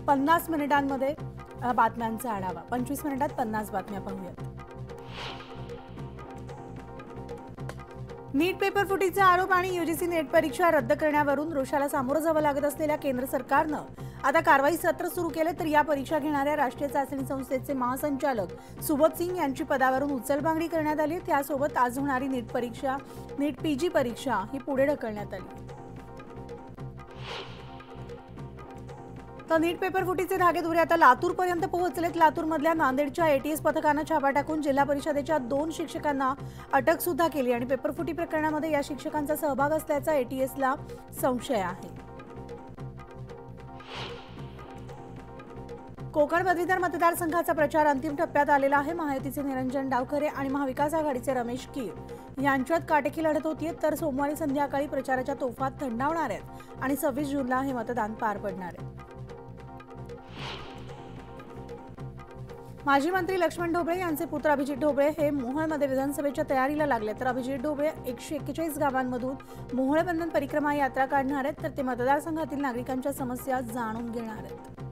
50 मिनिटांमध्ये बातम्यांचा आढावा. 25 मिनिटात 50 बातम्या पाहूयात. नीट पेपर फुटीचे आरोप आणि यूजीसी नेट परीक्षा रद्द करण्यावरून रोषाला सामोरं जावं लागत असलेल्या केंद्र सरकारनं आता कारवाई सत्र सुरू केले. तर या परीक्षा घेणाऱ्या राष्ट्रीय चाचणी संस्थेचे महासंचालक सुबोध सिंग यांची पदावरून उचलबांगडी करण्यात आली. त्यासोबत आज होणारी नीट पीजी परीक्षा ही पुढे ढकलण्यात आली. तर नीट पेपर फुटीचे धागेदोरे आता लातूरपर्यंत पोहोचलेत. लातूरमधल्या नांदेडच्या एटीएस पथकानं छापा टाकून जिल्हा परिषदेच्या 2 शिक्षकांना अटक सुद्धा केली आणि पेपर फुटी प्रकरणामध्ये या शिक्षकांचा सहभाग असल्याचा एटीएसला संशय आहे. कोकण पदवीधर मतदारसंघाचा प्रचार अंतिम टप्प्यात आलेला आहे. महायुतीचे निरंजन डावखरे आणि महाविकास आघाडीचे रमेश कीर यांच्यात काटेकी लढत होतीये. तर सोमवारी संध्याकाळी प्रचाराच्या तोफा थंडावणार आहेत आणि 26 जूनला हे मतदान पार पडणार आहे. माजी मंत्री लक्ष्मण ढोबळे यांचे पुत्र अभिजित ढोबळे हे मोहोळमध्ये विधानसभेच्या तयारीला लागले. तर अभिजित ढोबळे 141 गावांमधून मोहोळ बंधन परिक्रमा यात्रा काढणार आहेत. तर ते मतदारसंघातील नागरिकांच्या समस्या जाणून घेणार आहेत.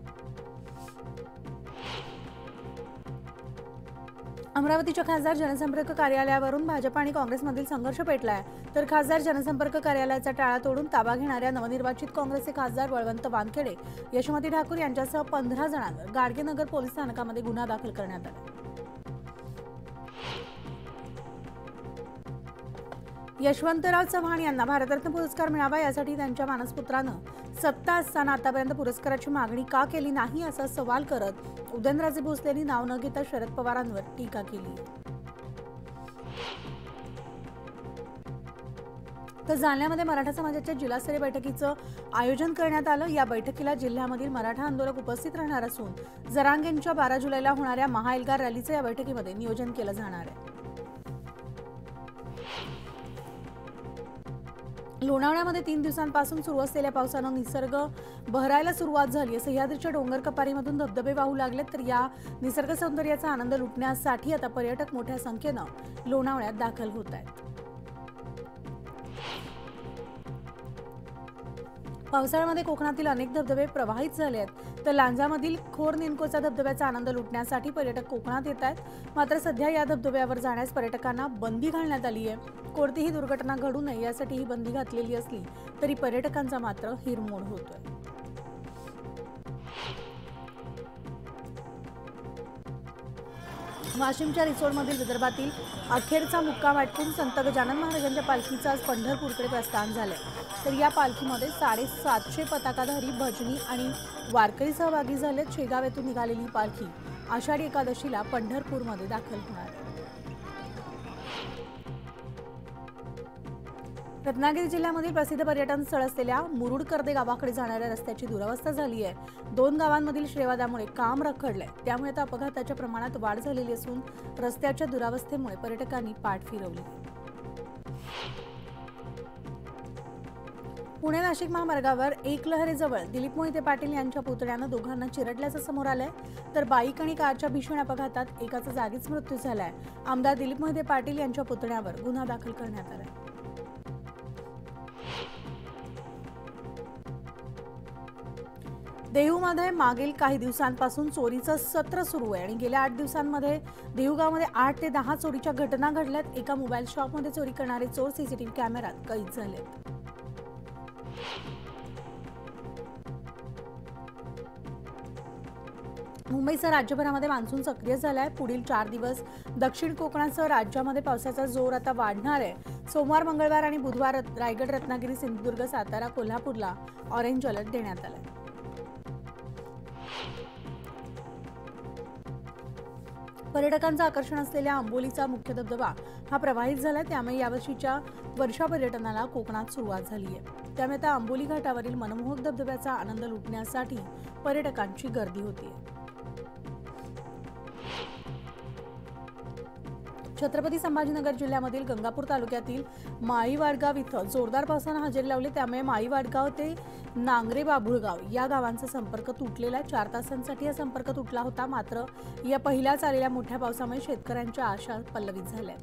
अमरावतीच्या खासदार जनसंपर्क कार्यालयावरून भाजप आणि काँग्रेसमधील संघर्ष पेटलाय. तर खासदार जनसंपर्क कार्यालयाचा टाळा तोडून ताबा घेणाऱ्या नवनिर्वाचित काँग्रेसचे खासदार बळवंत वानखेडे, यशोमती ठाकूर यांच्यासह 15 जणांवर गाडगेनगर पोलीस स्थानकामध्ये गुन्हा दाखल करण्यात आला. यशवंतराव चव्हाण यांना भारतरत्न पुरस्कार मिळावा यासाठी त्यांच्या मानसपुत्रानं सत्ता असताना आतापर्यंत पुरस्काराची मागणी का केली नाही असा सवाल करत उदयनराजे भोसले यांनी नाव न घेता शरद पवारांवर टीका केली. तर जालन्यामध्ये मराठा समाजाच्या जिल्हास्तरीय बैठकीचं आयोजन करण्यात आलं. या बैठकीला जिल्ह्यामधील मराठा आंदोलक उपस्थित राहणार असून जरांगेंच्या 12 जुलैला होणाऱ्या महाएल्गार रॅलीचं या बैठकीमध्ये नियोजन केलं जाणार आहे. लोणावळ्यामध्ये 3 दिवसांपासून सुरू असलेल्या पावसानं निसर्ग बहरायला सुरुवात झाली. सह्याद्रीच्या डोंगर कपारीमधून धबधबे वाहू लागलेत. तर या निसर्ग सौंदर्याचा आनंद लुटण्यासाठी आता पर्यटक मोठ्या संख्येनं लोणावळ्यात दाखल होत आहेत. पावसाळ्यामध्ये कोकणातील अनेक धबधबे प्रवाहित झाले आहेत. तर लांजामधील खोरनेनकोचा धबधब्याचा आनंद लुटण्यासाठी पर्यटक कोकणात येत आहेत. मात्र सध्या या धबधब्यावर जाण्यास पर्यटकांना बंदी घालण्यात आली आहे. कोणतीही दुर्घटना घडू नये यासाठी ही बंदी घातलेली असली तरी पर्यटकांचा मात्र हिरमोड होतोय. वाशिमच्या रिसोडमधील विदर्भातील अखेरचा मुक्काम आटपून संत गजानन महाराजांच्या पालखीचं आज पंढरपूरकडे प्रस्थान झालंय. तर या पालखीमध्ये 750 पताकाधारी भजनी आणि वारकरी सहभागी झालेत. शेगाव येथून निघालेली पालखी आषाढी एकादशीला पंढरपूरमध्ये दाखल होणार आहे. रत्नागिरी जिल्ह्यामधील प्रसिद्ध पर्यटन स्थळ असलेल्या मुरुड कर्दे गावाकडे जाणाऱ्या रस्त्याची दुरावस्था झाली आहे. 2 गावांमधील श्रेवादामुळे काम रखडलंय. त्यामुळे आता अपघाताच्या प्रमाणात वाढ झालेली असून रस्त्याच्या दुरावस्थेमुळे पर्यटकांनी पाठ फिरवली. पुणे नाशिक महामार्गावर एकलहरेजवळ दिलीप मोहिते पाटील यांच्या पुतण्यानं दोघांना चिरडल्याचं समोर आलंय. तर बाईक आणि कारच्या भीषण अपघातात एकाचा जागीच मृत्यू झालाय. आमदार दिलीप मोहिते पाटील यांच्या पुतण्यावर गुन्हा दाखल करण्यात आलाय. देहूमध्ये मागील काही दिवसांपासून चोरीचं सत्र सुरू आहे आणि गेल्या 8 दिवसांमध्ये देहू गावामध्ये 8 ते 10 चोरीच्या घटना घडल्यात. एका मोबाईल शॉपमध्ये चोरी करणारे चोर सीसीटीव्ही कॅमेऱ्यात कैद झालेत. मुंबईसह राज्यभरामध्ये मान्सून सक्रिय झालाय. पुढील 4 दिवस दक्षिण कोकणासह राज्यामध्ये पावसाचा जोर आता वाढणार आहे. सोमवार, मंगळवार आणि बुधवार रायगड, रत्नागिरी, सिंधुदुर्ग, सातारा, कोल्हापूरला ऑरेंज अलर्ट देण्यात आलाय. पर्यटकांचं आकर्षण असलेल्या आंबोलीचा मुख्य धबधबा हा प्रवाहित झालाय. त्यामुळे यावर्षीच्या वर्षा पर्यटनाला कोकणात सुरुवात झाली आहे. त्यामुळे आता आंबोली घाटावरील मनमोहक धबधब्याचा आनंद लुटण्यासाठी पर्यटकांची गर्दी होती. छत्रपती संभाजीनगर जिल्ह्यामधील गंगापूर तालुक्यातील माळीवाडगाव इथं जोरदार पावसानं हजेरी लावली. त्यामुळे माळीवाडगाव ते नांगरे बाभुळगाव या गावांचा संपर्क तुटलेला. 4 तासांसाठी हा संपर्क तुटला होता. मात्र या पहिल्याच आलेल्या मोठ्या पावसामुळे शेतकऱ्यांच्या आशा पल्लवित झाल्या.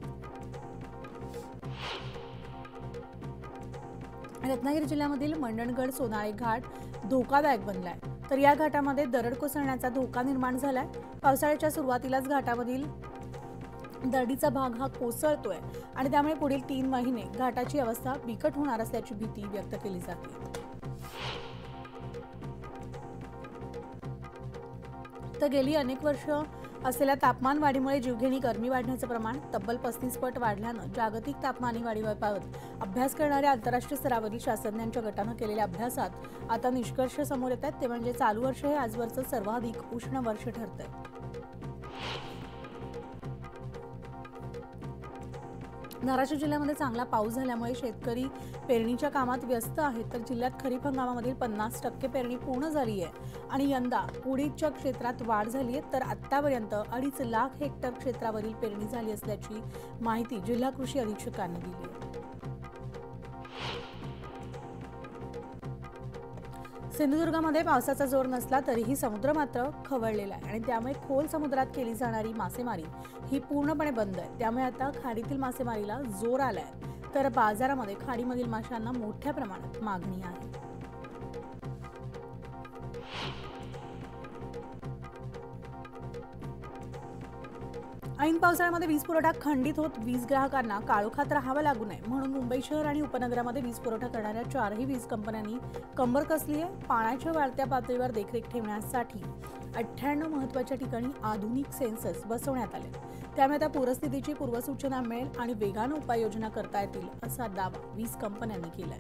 रत्नागिरी जिल्ह्यामधील मंडणगड सोनाळे घाट धोकादायक बनलाय. तर या घाटामध्ये दरड कोसळण्याचा धोका निर्माण झालाय। पावसाळ्याच्या सुरुवातीलाच घाटामधील दरडीचा भाग हा कोसळतोय आणि त्यामुळे पुढील 3 महिने घाटाची अवस्था बिकट होणार असल्याची भीती व्यक्त केली जाते। तर गेली अनेक वर्ष असलेल्या तापमान वाढीमुळे जीवघेणी गरमी वाढण्याचं प्रमाण तब्बल 35 पट वाढल्यानं जागतिक तापमानी वाढीबाबत अभ्यास करणाऱ्या आंतरराष्ट्रीय स्तरावरील शास्त्रज्ञांच्या गटानं केलेल्या अभ्यासात आता निष्कर्ष समोर येत आहेत। ते म्हणजे चालू वर्ष हे आजवरचं सर्वाधिक उष्ण वर्ष ठरतंय। धाराशिव जिल्ह्यामध्ये चांगला पाऊस झाल्यामुळे शेतकरी पेरणीच्या कामात व्यस्त आहेत। तर जिल्ह्यात खरीप हंगामामधील 50% पेरणी पूर्ण झाली आहे आणि यंदा उडीदच्या क्षेत्रात वाढ झाली आहे। तर आतापर्यंत 2.5 लाख हेक्टर क्षेत्रावरील पेरणी झाली असल्याची माहिती जिल्हा कृषी अधीक्षकांनी दिली आहे। सिंधुदुर्गामध्ये पावसाचा जोर नसला तरीही समुद्र मात्र खवळलेला आहे आणि त्यामुळे खोल समुद्रात केली जाणारी मासेमारी ही पूर्णपणे बंद आहे। त्यामुळे आता खाडीतील मासेमारीला जोर आलाय। तर बाजारामध्ये खाडीमधील माशांना मोठ्या प्रमाणात मागणी आहे। ऐन पावसाळ्यामध्ये वीज पुरवठा खंडित होत वीज ग्राहकांना काळोखात राहावं लागू नये म्हणून मुंबई शहर आणि उपनगरामध्ये वीज पुरवठा करणाऱ्या 4ही वीज कंपन्यांनी कंबर कसली आहे। पाण्याच्या वाढत्या पातळीवर देखरेख ठेवण्यासाठी 98 महत्त्वाच्या ठिकाणी आधुनिक सेन्सर्स बसवण्यात आले। त्यामुळे आता पूरस्थितीची पूर्वसूचना मिळेल आणि वेगानं उपाययोजना करता येतील असा दावा वीज कंपन्यांनी केलाय।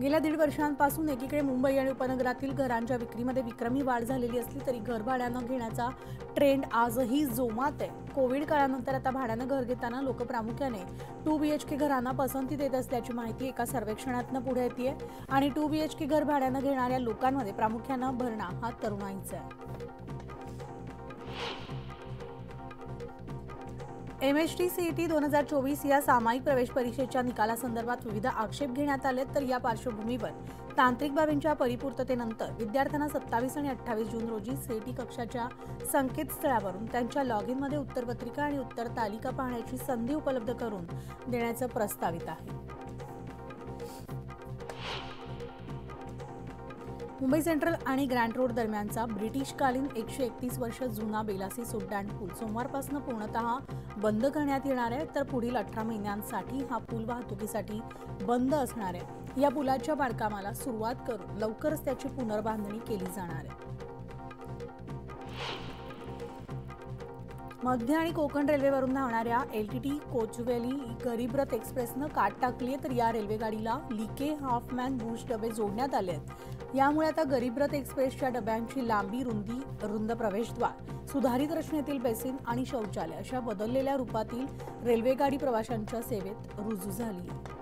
गेल्या 1.5 वर्षांपासून एकीकडे मुंबई आणि उपनगरातील घरांच्या विक्रीमध्ये विक्रमी वाढ झालेली असली तरी घर भाड्यानं घेण्याचा ट्रेंड आजही जोमात आहे। कोविड काळानंतर आता भाड्यानं घर घेताना लोक प्रामुख्याने 2 BHK घरांना पसंती देत असल्याची माहिती एका सर्वेक्षणातून पुढे येते आणि 2 BHK घर भाड्यानं घेणाऱ्या लोकांमध्ये प्रामुख्यानं भरणा हा तरुणाईचा आहे। MHT CET 2024 या सामायिक प्रवेश परीक्षेच्या निकालासंदर्भात विविध आक्षेप घेण्यात आले। तर या पार्श्वभूमीवर तांत्रिक बाबींच्या परिपूर्ततेनंतर विद्यार्थ्यांना 27 आणि 28 जून रोजी CET कक्षाच्या संकेतस्थळावरून त्यांच्या लॉगिनमध्ये उत्तरपत्रिका आणि उत्तर तालिका पाहण्याची संधी उपलब्ध करून देण्याचं प्रस्तावित आहे। मुंबई सेंट्रल आणि ग्रँट रोड दरम्यानचा ब्रिटिशकालीन 131 वर्ष जुना बेलासी सुड्डाण पूल सोमवारपासून पूर्णतः बंद करण्यात येणार आहे। तर पुढील 18 महिन्यांसाठी हा पूल वाहतुकीसाठी बंद असणार आहे। या पुलाच्या बांधकामाला सुरुवात करून लवकरच त्याची पुनर्बांधणी केली जाणार आहे। मध्य आणि कोकण रेल्वेवरून धावणाऱ्या LTT कोचुवेली गरीब रथ एक्सप्रेसनं काट टाकली आहे। तर या रेल्वेगाडीला लिके हाफमॅन बुश डबे जोडण्यात आले आहेत। यामुळे आता गरीब रथ एक्सप्रेसच्या डब्यांची लांबी, रुंदी, रुंद प्रवेशद्वार, सुधारित रचनेतील बेसिन आणि शौचालय अशा बदललेल्या रूपातील रेल्वेगाडी प्रवाशांच्या सेवेत रुजू झाली आहे।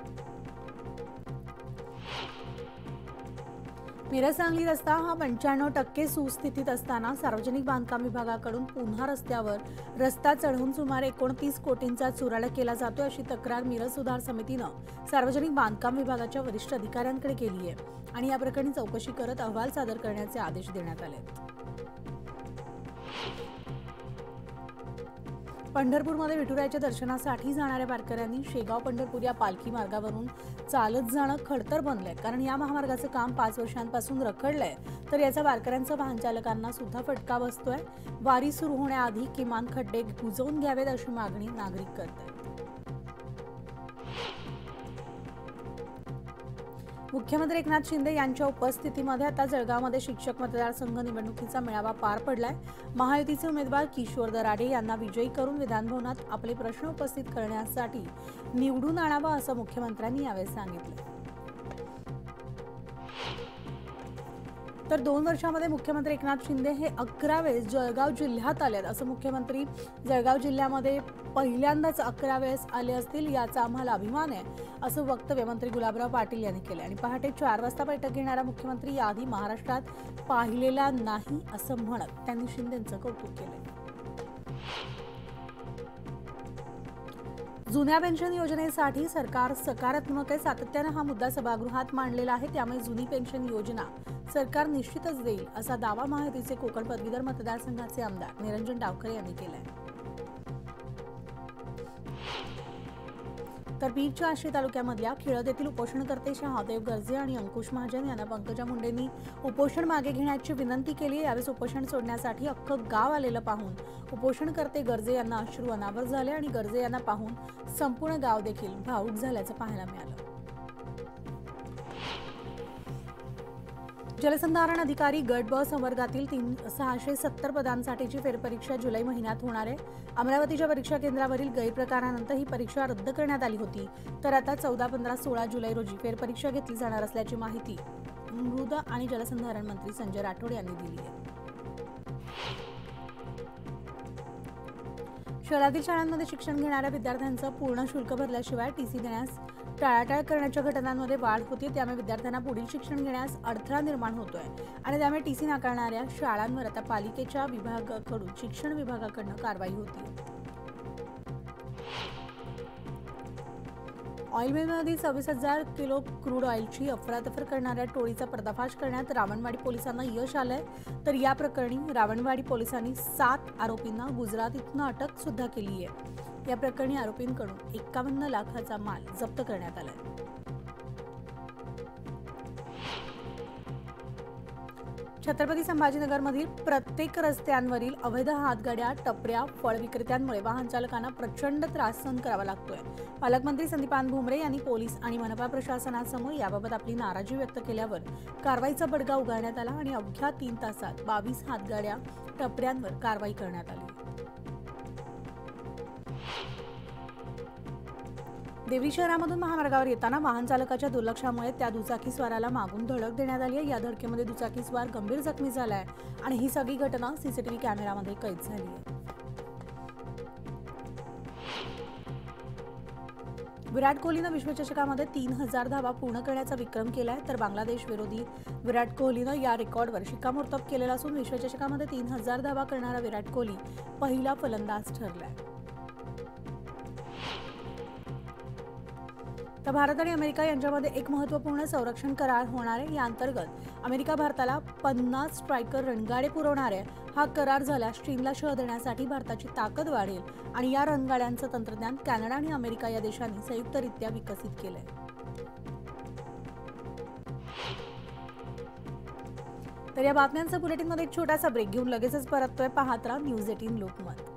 मिरज सांगली रस्ता हा 95% सुस्थितीत असताना सार्वजनिक बांधकाम विभागाकडून पुन्हा रस्त्यावर रस्ता चढवून सुमारे 29 कोटींचा चुराडा केला जातो अशी तक्रार मिरज सुधार समितीनं सार्वजनिक बांधकाम विभागाच्या वरिष्ठ अधिकाऱ्यांकडे केली आहे आणि या प्रकरणी चौकशी करत अहवाल सादर करण्याचे आदेश देण्यात आले। पंढरपूरमध्ये विठुरायाच्या दर्शनासाठी जाणाऱ्या वारकऱ्यांनी शेगाव पंढरपूर या पालखी मार्गावरून चालत जाणं खडतर बनलंय, कारण या महामार्गाचं काम 5 वर्षांपासून रखडलंय। तर याचा वारकऱ्यांचा वाहन चालकांना सुद्धा फटका बसतोय। वारी सुरू होण्याआधी किमान खड्डे बुजवून घ्यावेत अशी मागणी नागरिक करतात। मुख्यमंत्री एकनाथ शिंदे यांच्या उपस्थितीमध्ये आता जळगावमध्ये शिक्षक मतदारसंघ निवडणुकीचा मेळावा पार पडलाय। महायुतीचे उमेदवार किशोर दराडे यांना विजयी करून विधानभवनात आपले प्रश्न उपस्थित करण्यासाठी निवडून आणावं असं मुख्यमंत्र्यांनी यावेळी सांगितलं। तर 2 वर्षांमध्ये मुख्यमंत्री एकनाथ शिंदे हे 11 वेळेस जळगाव जिल्ह्यात आलेत असं मुख्यमंत्री जळगाव जिल्ह्यामध्ये पहिल्यांदाच 11 वेळेस आले असतील याचा आम्हाला अभिमान आहे असं वक्तव्य मंत्री गुलाबराव पाटील यांनी केलं आणि पहाटे 4 वाजता बैठक घेणारा मुख्यमंत्री याआधी महाराष्ट्रात पाहिलेला नाही असं म्हणत त्यांनी शिंदेंचं कौतुक केलं। जुन्या पेन्शन योजनेसाठी सरकार सकारात्मक आहे। सातत्यानं हा मुद्दा सभागृहात मांडलेला आहे, त्यामुळे जुनी पेन्शन योजना सरकार निश्चितच देईल असा दावा महायुतीचे कोकण पदवीधर मतदारसंघाचे आमदार निरंजन डावखरे यांनी केलाय। तर बीडच्या आष्टी तालुक्यामधल्या खिळद येथील उपोषणकर्ते शहादेव गर्जे आणि अंकुश महाजन यांना पंकजा मुंडेंनी उपोषण मागे घेण्याची विनंती केली. यावेळी उपोषण सोडण्यासाठी अख्खं गाव आलेलं पाहून उपोषणकर्ते गर्जे यांना अश्रू अनावर झाले आणि गर्जे यांना पाहून संपूर्ण गाव देखील भावूक झाल्याचं पाहायला मिळालं. जलसंधारण अधिकारी गट ब संवर्गातील 670 पदांसाठीची फेरपरीक्षा जुलै महिन्यात होणार आहे. अमरावतीच्या परीक्षा केंद्रावरील गैरप्रकारानंतर ही परीक्षा रद्द करण्यात आली होती. तर आता 14, 15, 16 जुलै रोजी फेरपरीक्षा घेतली जाणार असल्याची माहिती मृद आणि जलसंधारण मंत्री संजय राठोड यांनी दिली आहे. शहरातील शाळांमध्ये शिक्षण घेणाऱ्या विद्यार्थ्यांचं पूर्ण शुल्क भरल्याशिवाय टीसी देण्यास टाळाटाळ करण्याच्या घटनांमध्ये वाढ होती. त्यामुळे विद्यार्थ्यांना पुढील शिक्षण घेण्यास अडथळा निर्माण होतोय आणि त्यामुळे टीसी नाकारणाऱ्या शाळांवर आता पालिकेच्या विभागाकडून शिक्षण विभागाकडून कारवाई होती. ऑइल मिलमध्ये 26,000 किलो क्रूड ऑइलची अफरातफर करणाऱ्या टोळीचा पर्दाफाश करण्यात रावणवाडी पोलिसांना यश आलंय. तर या प्रकरणी रावणवाडी पोलिसांनी 7 आरोपींना गुजरातीतून अटक सुद्धा केली आहे. या प्रकरणी आरोपींकडून 51 लाखाचा माल जप्त करण्यात आलाय. छत्रपती संभाजीनगरमधील प्रत्येक रस्त्यांवरील अवैध हातगाड्या, टपऱ्या, फळ विक्रेत्यांमुळे वाहन चालकांना प्रचंड त्रास सहन करावा लागतोय. पालकमंत्री संदीपान भुमरे यांनी पोलीस आणि मनपा प्रशासनासमोर याबाबत आपली नाराजी व्यक्त केल्यावर कारवाईचा बडगा उगारण्यात आला आणि अवघ्या 3 तासात 22 हातगाड्या, टपऱ्यांवर कारवाई करण्यात आली. देवरी शहरामधून महामार्गावर येताना वाहन चालकाच्या दुर्लक्षामुळे त्या दुचाकीस्वाराला मागून धडक देण्यात आली आहे. या धडकेमध्ये दुचाकीस्वार गंभीर जखमी झालाय आणि ही सगळी घटना सीसीटीव्ही कॅमेरामध्ये कैद झाली आहे. विराट कोहलीनं विश्वचषकामध्ये 3000 धावा पूर्ण करण्याचा विक्रम केलाय. तर बांगलादेश विरोधी विराट कोहलीनं या रेकॉर्डवर शिक्कामोर्तब केलेला असून विश्वचषकामध्ये 3000 धावा करणारा विराट कोहली पहिला फलंदाज ठरलाय. तर भारत आणि अमेरिका यांच्यामध्ये एक महत्त्वपूर्ण संरक्षण करार होणार आहे. या अंतर्गत अमेरिका भारताला 50 स्ट्रायकर रणगाडे पुरवणार आहे. हा करार झाल्यास चीनला शह देण्यासाठी भारताची ताकद वाढेल आणि या रणगाड्यांचं तंत्रज्ञान कॅनडा आणि अमेरिका या देशांनी संयुक्तरित्या विकसित केलंय. तर या बातम्यांचा बुलेटिनमध्ये एक छोटासा ब्रेक घेऊन लगेचच परततोय. पाहत राहा न्यूज 18 लोकमत.